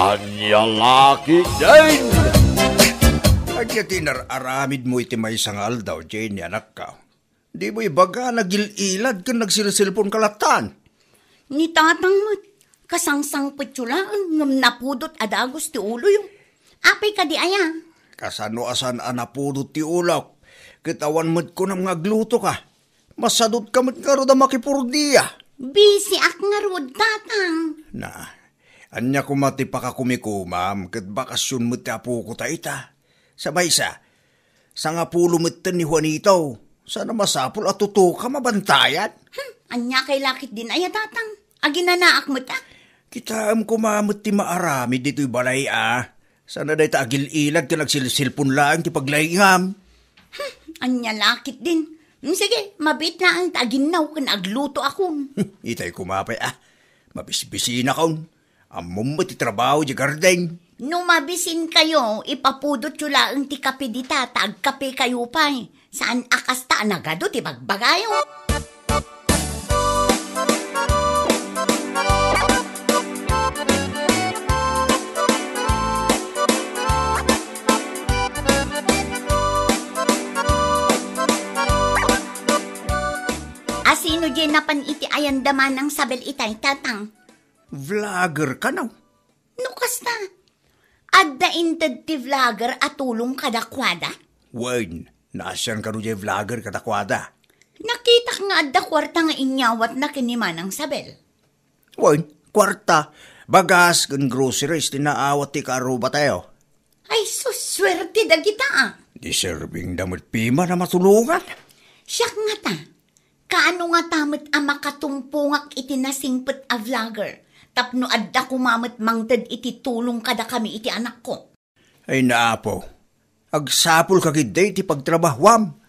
Anya laki din! Anya tinararamid mo iti may sangal daw, Jenny, anak ka. Di mo ibaga nagililad ka nagsilsilpon kalatan. Ni tatang mo't kasangsang petsulaan ngam napudot adagos ti ulo yung. Apay ka di aya. Kasano asan anapudot ti ulak. Kitawan mo't ko nang ngagluto ka. Masadot ka mo't nga ro da makipurdiya. Busy ak nga rod, tatang. Na, anya kumati pa ka kumikumam, kat bakasyon mo't ti apo ko taita. Sabay sa nga pulo mo't ni Juanito. Sana masapul at tuto ka mabantayan. Anya kay lakit din aya, tatang. Aginanaak mo ta. Kita kumamot ti maarami dito'y balay Sana dahi ta agil-ilad ka nagsilsilpon lang ti paglayngam. Anya lakit din. Sige, mabit na ang taginaw kan agluto akon. Itay kumapay mabisbisina kaon. Amom mo ti trabaho di gardeng. No mabisin kayo, ipapudot yung laang ti kape di tatag kape kayo pa'y. Saan akas ta nagado ti bagbagayo? Asino dyan napan iti ayandaman ng sabel itay, tatang? Vlogger ka now. Nukas na. Adda inted ti vlogger at tulong kadakwada? Wayne, nasyan ka rin dyan vlogger kadakwada. Nakita ka nga adda kwarta nga inyawat na kinimanang sabel. Wayne, kwarta. Bagas kan groceries, tinaawat ti karuba tayo. Ay, suswerte da kita Deserving damot pima na matulungan. Siyak nga ta. Kaano nga tamit ang makatumpungak iti nasingpet a vlogger? Tapno adda kumamit mangted iti tulong kada kami iti anak ko. Ay naapo, agsapul kagiday ti pagtrabahwam.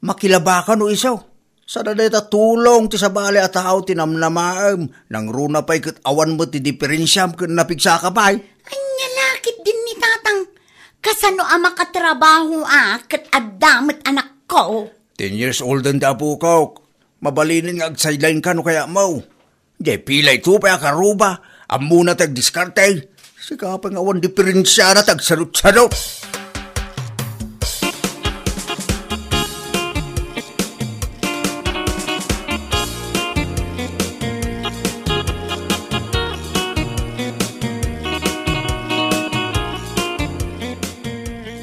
Makilabakan o isaw. Sa dadeta tulong ti sabali at tao tinamnamaam. Nang runa pa'y kat awan mo ti diferensyam kat napigsa ka pa'y. Anya lakit din ni tatang. Kasano ang makatrabaho kat addamat anak ko? 10 years old ang tapo ko. Mabalinin nga agsideline ka no kaya mo. Di pilay to pa karuba. Amo na tag-diskarte. Sika pa nga awan diferensya na tag-sarot-sarot.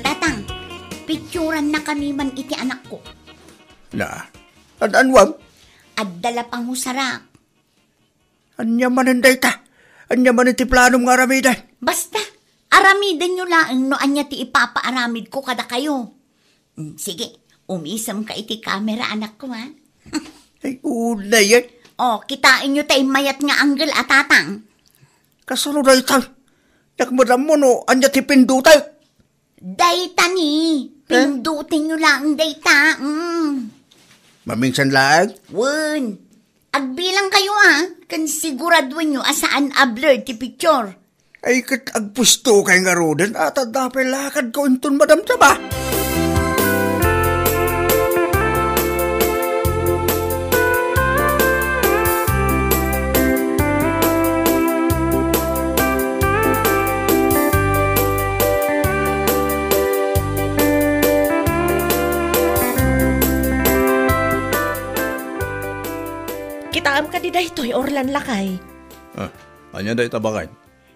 Tatang, picturan na kami man iti anak ko. Na, anwam? Addala pang husarak. Anya mananday ta. Anya man iti planom nga aramidan. Basta, aramidan nyo lang no anya ti ipapaaramid ko kada kayo. Sige, umisam ka iti camera anak ko ha. Ay, una yan. Kitain nyo tayo mayat nga anggel at tatang. Kasano na ita? Yakmadam mo no, anya ti pindutay. Dayta ni, pindutin nyo lang dayta. Maminsan lang? Wun, agbilang kayo kan siguraduin nyo asaan a-blur ti picture. Ay, kat agpusto kay nga roden at adapay lakad ko inton madam ba? Kitaam ka di daytoy orlan lakay. Anya day tabakan?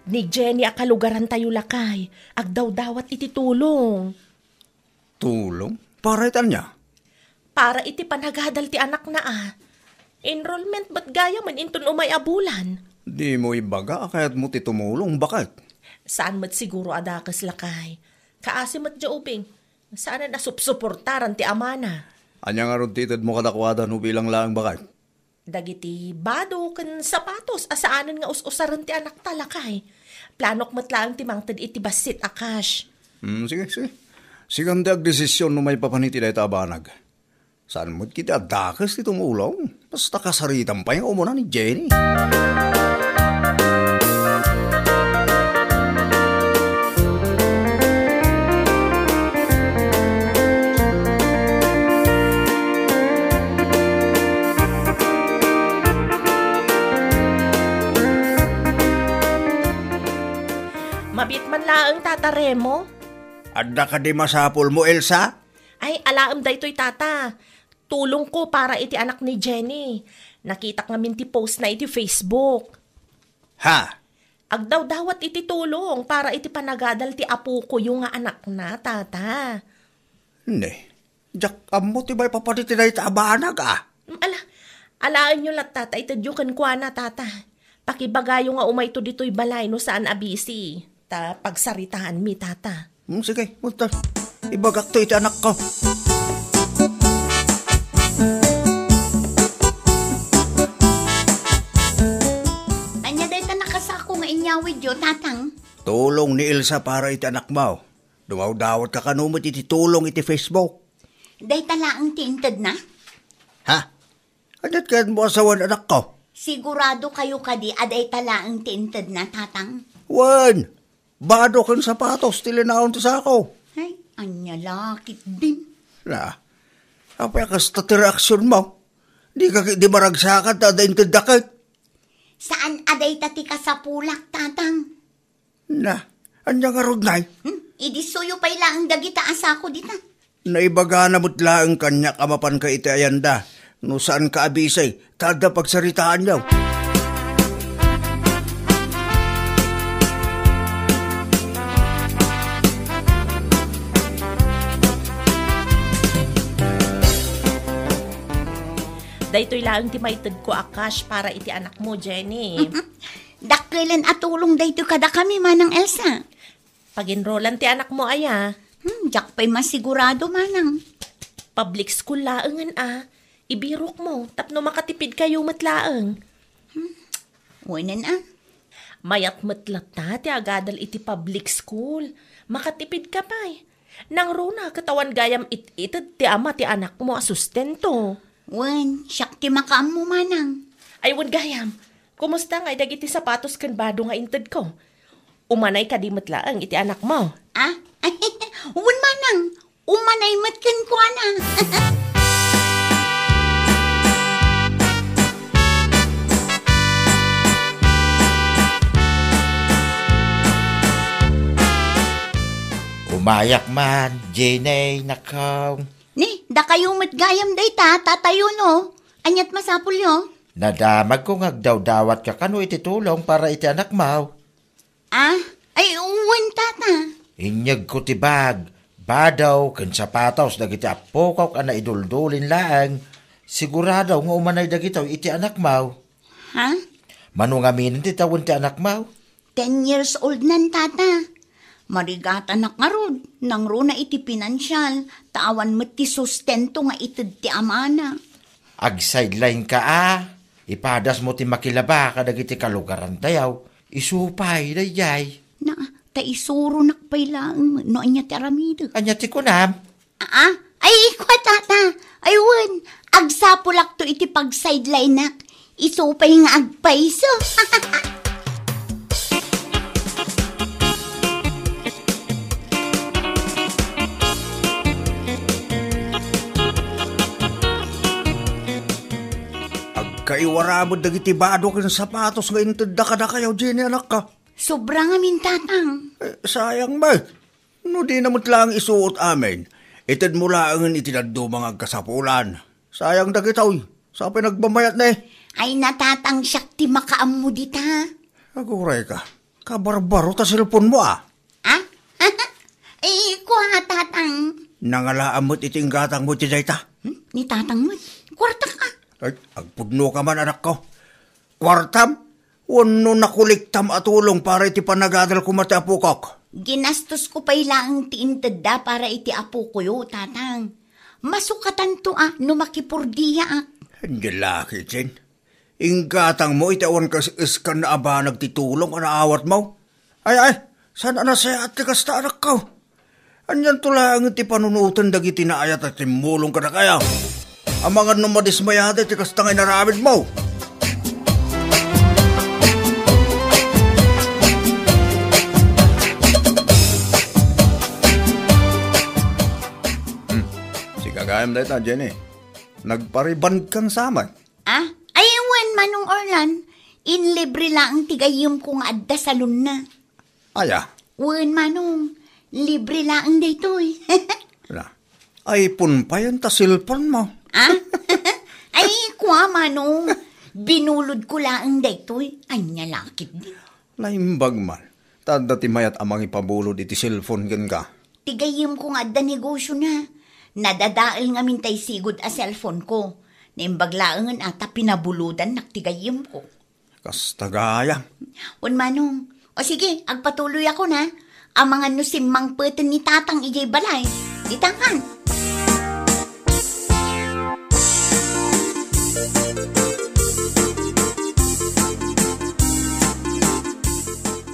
Ni Jenny akalugaran tayo lakay. Agdaw-dawat iti tulong. Tulong? Para itan niya? Para iti panhagadal ti anak na Enrollment ba't gaya man inton umay abulan? Di mo ibaga kayat mo ti tumulong, bakit? Saan mat siguro adakas lakay? Kaasi mat jaubing. Saan na supsuportaran ti amana? Anya nga ron titid mo kadakwada no bilang lang bakit? Dagiti bado kan sapatos asaanan nga us-usaran ti anak talakay. Planok matlaang ti mangted iti basit akash. Sige. Siganda ag desisyon no may papaniti dahi tabanag. Saan mo't kita dakas ti tumulong? Basta kasaritan pa yung umuna ni Jenny. Mabit man laang tata Remo. Adda ka di masapul mo, Elsa? Ay, alaam da ito'y tata. Tulong ko para iti anak ni Jenny. Nakita ngamin ti post na iti Facebook. Ha? Agdaw-dawat iti tulong para iti panagadal ti apo ko yung nga anak na, tata. Hindi. Diyak amo ti bay papatiti na itabanag Alaan nyo lang, tata. Itadyokan ko na, tata. Pakibagayo nga umayto dito'y balay no saan abisi. Pagsaritaan mi, tata. Sige, punta. Ibagak to iti anak ko. Anya day ta nakasako nga inyawid yo, tatang. Tulong ni Elsa para iti anak mo. Dumaw-dawat ka kanumot iti tulong iti Facebook. Day tala ang tinted na? Ha? Adat ka mo asawan anak ko? Sigurado kayo kadi aday tala ang tinted na, tatang? Wan! Bado kang sapatos, tilinaon to sa ako. Ay, anya lakit din. Na, apay ka sa reaksyon mo. Di maragsakat, adayin tadakit. Saan aday tati ka sa pulak, tatang? Na, anya nga rugnay. Idi suyo pa ila ang dagita asako dita. Naibaga na mutla ang kanya kamapan ka iti ayanda. No saan ka abisay, kada pagsaritaan niyaw. Daytoy lang ti maitid ko Akash para iti anak mo, Jenny. Dakilan at tulong dayto kada kami manang Elsa. Pag-enrollan ti anak mo, aya. Diyak pa'y masigurado manang. Public school laangan Ibirok mo, tapno makatipid kayo matlaang. Wanan Mayat matlat na ti agadal iti public school. Makatipid ka pa Nang runa katawan gayam itid ti ama ti anak mo asustento. Wan, siyak ti makaam mo manang. Ay, wan gayam. Kumusta nga dagiti sapatos kan bado nga intid ko? Umanay ka di matlaang iti anak mo. Ay, wan manang. Umanay matkan ko na. Umayak man, Jenny, nakaw. Ni, da kayo matgayam day tatayo no. Anyat masapul yo. Nadamag ko ngagdaw-dawat ka kano iti tulong para iti anak mo. Ay uwan tata. Inyag ko ti bag, badaw, kan sapatos, dagiti apokaw ka na iduldulin laang. Sigurado nga umanay dagitaw iti anak mo. Ha? Manungaminin ti tawon ti anak mo. 10 years old nan tata. Marigat anak nga rod, nang runa iti pinansyal, tawan mo ti sustento nga itid ti amana. Ag-sideline ka ipadas mo ti makilaba kadag iti kalugaran tayaw, isupay dayay. Na, taisuro nakpay lang, no anya ti aramido. Anya ti kunam? Ay, ikwa tata, aywan, agsapulak to iti pag-sideline nak, isupay nga agpaiso. Kaiwara mo dagiti bado ken sapatos nga intedda kada kayaw, Jenny, anak ka. Sobrang amin tatang. Sayang ba? No di namot lang isuot amin. Ited mo lang itinaddo mga kasapulan. Sayang dagitaw. Sa pinagbamayat na Ay natatang siyak ti makaam mo dita. Aguray ka. Kabarbaro ta silpon mo Ay, kuha tatang. Nangalaamot iting gatang mo ti dayta. Ni tatang mo, kwarta ka. Ay, agpudno ka man, anak ko. Kwartam? Wano nakuliktam at tulong para iti panagadal ko mati apukok. Ginastos ko pa ilang tiintedda para iti apo ko yo, tatang. Masukatan to no makipurdiya Hindi laki, Jen. Inggatang mo, itawan ka iskan na aba nagtitulong ka na awat mo. Ay, sana na saya at kasta anak ko. Anyan tulang iti panunutan dagiti na ayat at timulong ka na kaya. Ang mga numadismayada iti kasta ngay naramid mo. Si kagayam na ita, Jenny. Nagpariban kang saman. Ayawan, Manong Orlan. Inlibre lang ang tigayom kong adda salon na. Aya, Wen manong, libre lang daytoy. Na, iPhone pa yan ta cellphone mo. Ah? Ay, kwa manong, binulod ko lang daytoy. Anya lakit di. Naimbag man. Tanda ti mayat amang ipabulod iti cellphone gan ka. Tigayim ko nga da negosyo na. Nadadaal nga mintay sigod a cellphone ko. Naimbaglaangan ata pinabuludan naktigayim ko. Kastagaya. Un manong, o sige, agpatuloy ako na. Ang mga nusimang peten ni tatang ijay balay. Ditangan.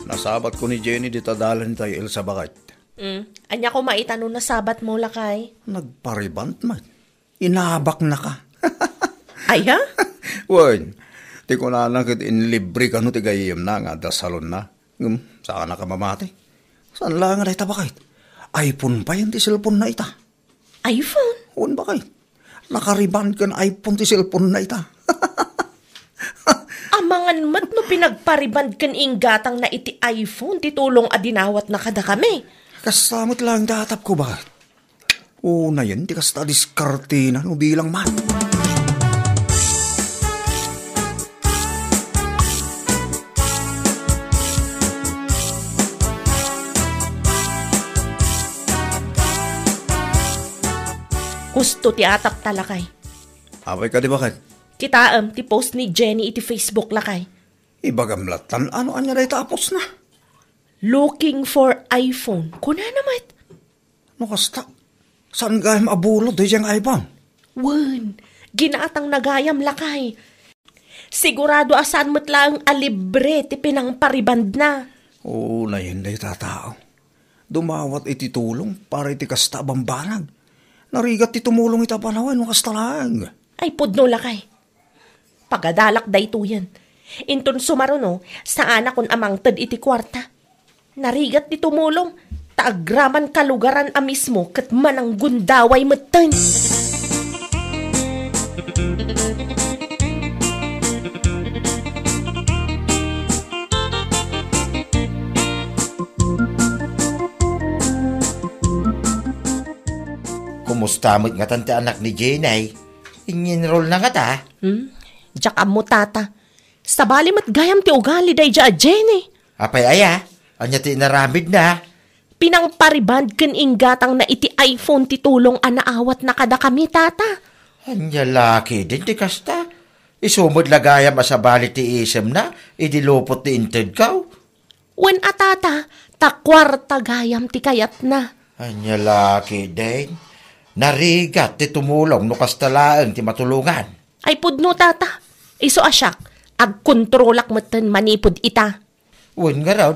Nasabat ko ni Jenny di tadalan tayo Elsa bakit. Anya ko maitanong na sabat mo lakay. Nagparibant man. Inabak na ka. Ay ha? Wen, ti ko na nakit inlibre ka no ti gayem na nga da salon na. Saan na ka mamati? Saan lang nga ita bakit? iPhone pa yan ti cellphone na ita. iPhone? Huwag bakit? Nakariban ka na iPhone ti cellphone na ita. Amangan mat no pinagpariband kan inggatang na iti iPhone titulong adinawat na kada kami. Kasamot lang datap ko bakit? Una yan, di kasta diskarte na no bilang man. Gusto ti atap talakay. Away ka di bakit? Kitaam ti post ni Jenny iti Facebook lakay. Ibagamlatan, ano anya na tapos na? Looking for iPhone. Kuna naman. No kasta, saan gayam abulod di siyang iPhone? Wen, ginaatang nagayam lakay. Sigurado asan mo't lang alibre ti pinangpariband na. Oo na yun day tatao. Dumawat iti tulong para iti kasta bambanag. Narigat ti tumulong ita panawan no kasta lang. Ay pudno lakay. Pagadalak dayto yan. Inton sumaruno, sa anak kon amang ted iti kwarta. Narigat ti tumulong, taagraman kalugaran a mismo ket manang gundaway metten. Kumusta mo't nga tante anak ni Jenny? Inginroll na nga ta? Diyak mo tata. Sa bali mat gayam ti ugali day dya Jenny. Apay aya, anya ti naramid na. Pinangpariband ken inggatang na iti iPhone ti tulong anaawat na kada kami tata. Anya laki din ti kasta. Isumod lagayam asabali ti isem na, idilupot ti inted kaw. Wen atata, takwarta gayam ti kayat na. Anya laki din. Narigat ti tumulong no kastalaan ti matulungan. Ay pudno tata, iso asyak, agkontrolak meten manipod ita. Wen nga raw,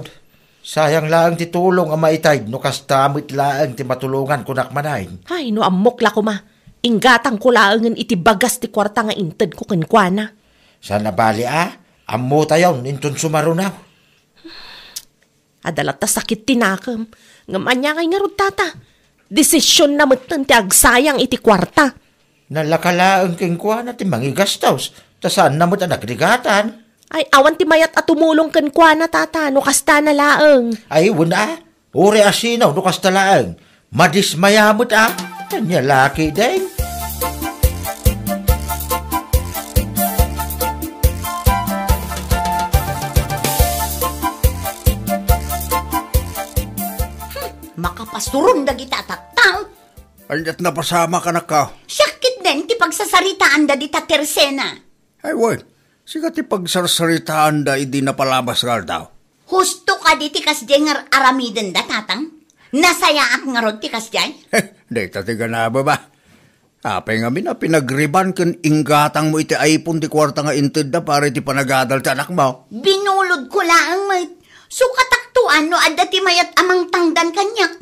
sayang lang ti tulong ang maitay no kastamit lang ti matulungan kunak manay. Ay no amok la ko ma, inggatang ko laangan iti bagas ti kwarta nga inted ko kenkwana. Sana bali ammo tayon inton sumarunaw. Adalat ta sakit tinakam, ngamanya kay nga rod tata. Desisyon na meten ti agsayang iti kwarta. Nalakalaan keng kuha na ti mangigastos. Ta saan na mo't nagrigatan? Ay awan ti mayat at tumulong kenkwana tata, no kasta na laeng. Ay wala. Uri asinaw no kastalaang. Madismayamot Kanya laki din. Makapasurong dagita tattang. Anyat na pasama ka na ka. Sakit din ti pagsasaritaan da dita tersena. Ay wen, siga ti pagsarsaritaan da idi na palabas ka daw. Husto ka di ti kasdeng aramiden da tatang. Nasayaak nga rod ti kasdeng. Dita ti ganaba ba? Apay nga na pinagriban ken inggatang mo iti iPhone ti kwarta nga inted da para iti panagadal ti anak mo. Binulod ko laang mait. So kataktuan no adda ti mayat amang tangdan kanyak.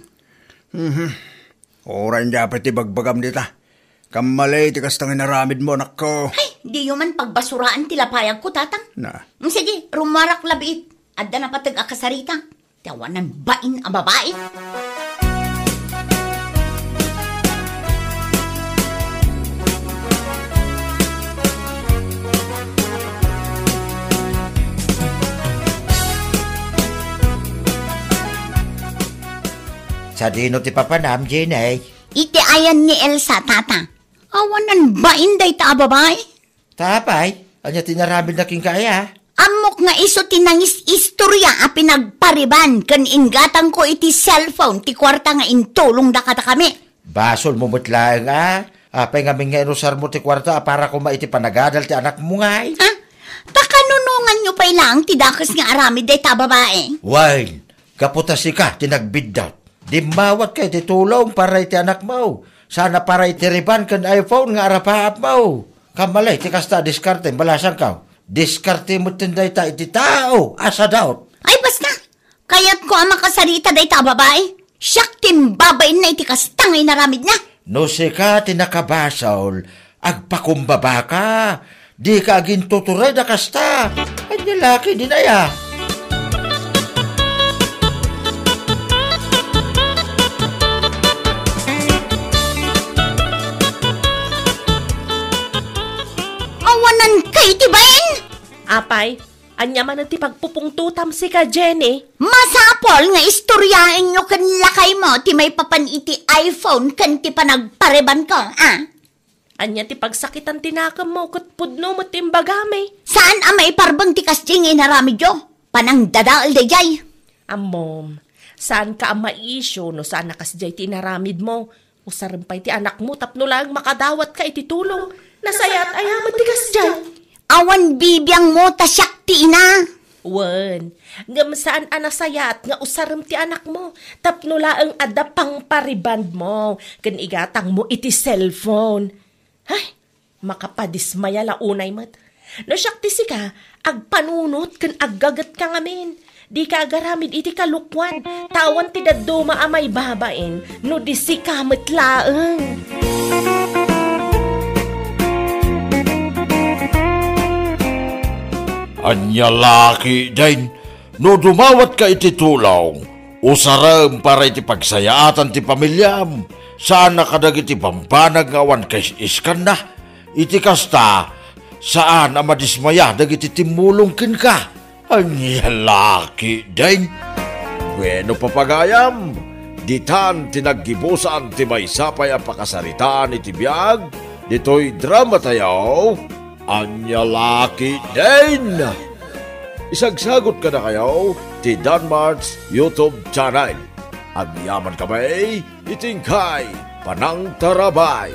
Oran dapat ti bagbagam dita. Kamalay ti kastang inaramid mo, anak ko. Ay, di yuman pagbasuraan ti lapayag ko tatang. Na. Sige, rumarak labit. Adda na patag akasarita. Tawanan bain ang babae. Sa dino ti papanam, Jenny. Iti ayan ni Elsa, tata. Awanan ba inday ta babay? Tapay, anya tinaramid na king kaya. Amok nga iso tinangis istorya a pinagpariban kan inggatang ko iti cellphone ti kwarta nga intulong da kata kami. Basol mo mutlaang Apay nga nga inusar mo ti kwarta para ko maiti panagadal ti anak mo nga eh. Ha? Takanunungan nyo pa ilang ti dakas nga aramid day ta babae. Wine, kaputasi ka, tinagbiddat. Di mawat kay titulong para iti anak mo. Sana para iti riban kan iPhone nga arapaap mo. Kamalay, ti kasta diskarte, balasan ka. Diskarte mo tinday ta iti tao, asa daot. Ay basta, kayat ko ang makasarita day ta babae. Siyak timbabain na iti kastangay naramid na. No si ka tinakabasaol, agpakumbaba ka. Di ka aging tuturay na kasta. Ay nilaki din aya. Awanan kay tibain! Apay, anya man ti pagpupungtutam si ka, Jenny. Masapol nga istoryain nyo kan lakay mo ti may papan iti iPhone kan ti panagpareban ko, Anya ti pagsakitan tinakam mo kat pudno mo timbagame. Saan ang may parbang ti kasting inaramid yo? Panang dadaal dayay. Amom, saan ka ang maisyo no saan nakasjay tinaramid mo? Usarampay ti anak mo tapno lang makadawat ka iti tulong. Nasayat ayaman ti kasjay. Awan bibiyang mo tasyak ti ina. Wen, ngam saan anasayat nga usaram ti anak mo, tapno laeng adda pang pariband mo, ken igatang mo iti cellphone. Ay, makapadismaya launay mat. No siyak ti sika, agpanunot ken aggagat ka ngamin. Di ka agaramid iti kalukwan, tawan ti dadduma amay babaen, no di sika matlaeng. Anya laki din, no dumawat ka iti tulong, usaram para iti pagsayaatan ti pamilyam, saan nakadag iti pampanag ngawan kay iskan na, iti kasta, saan ang madismaya dagiti timulong kin ka. Anya laki din. Bueno papagayam, ditan tinaggibusan ti may sapay ang pakasaritaan iti biyag, dito'y drama tayo. Anya laki din! Isagsagot ka na kayo ti Danmart's YouTube channel. Agyaman kami, itingkay, panang tarabay.